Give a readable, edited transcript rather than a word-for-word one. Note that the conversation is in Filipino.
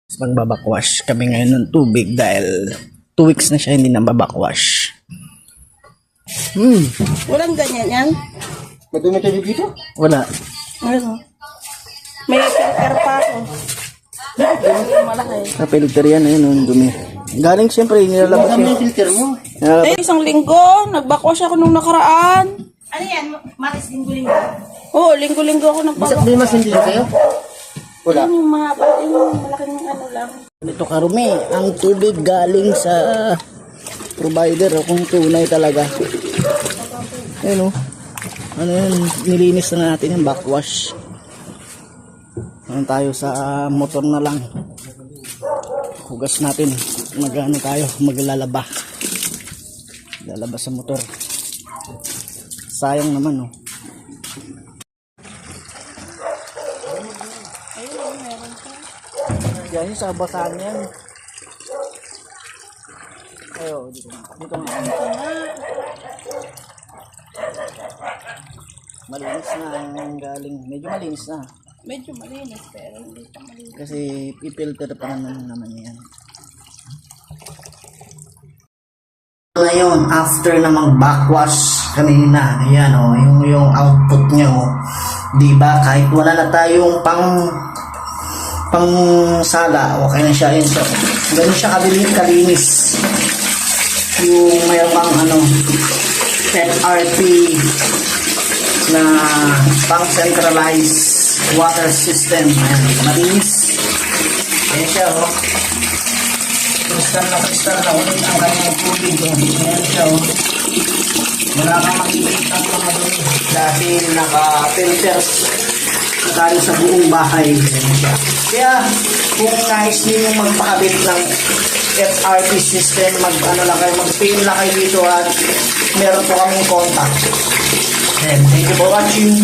Magbabakwash kami ngayon ng tubig dahil 2 weeks na siya hindi nababakwash. Walang ganyan yan? Madumi tayo dito? Wala. Ano? May filter pa ako. Yung malaki. Kapilter yan, ayun, yung dumi. Galing siyempre, nilalabas Ano yun. yung filter mo? Eh, isang linggo. Nagbakwash ako nung nakaraan. Ano yan? Maris linggo-linggo? Oo, linggo-linggo ako nagbakwash. May mas hindi kayo? Wala. Yung mga yung malaking ano lang. Ito karumi, ang tubig galing sa provider o kung tunay talaga. Ayun o. Ano yun, nilinis na natin yung backwash. Ano tayo sa motor na lang. Hugas natin. Mag-ano tayo, maglalaba. Lalaba sa motor. Sayang naman o. Yan yung sa basahan yan. Ayo, dito na. Dito na. Malinis na ang galing. Medyo malinis na. Medyo malinis pero hindi pa malinis. Kasi i-filter pa naman yan. Ngayon, after na mag-backwash kanina, ayan o, yung output niya o. Diba, kahit wala na tayong pang sala, okay na siya. Ayan siya. Ganun siya kalinis. Yung mayroon pang FRP na pang centralized water system. Ayan, malinis. Ayan siya o. Kristal na ulit ang kanyang tubig. Ayan siya o. Wala kang makikita ang mga dumi dahil naka-filters galing sa buong bahay. Ayan siya. Kaya kung nais niyo magpakabit ng FRP system, mag-pin lang kayo dito at meron po kaming contact. And thank you for watching.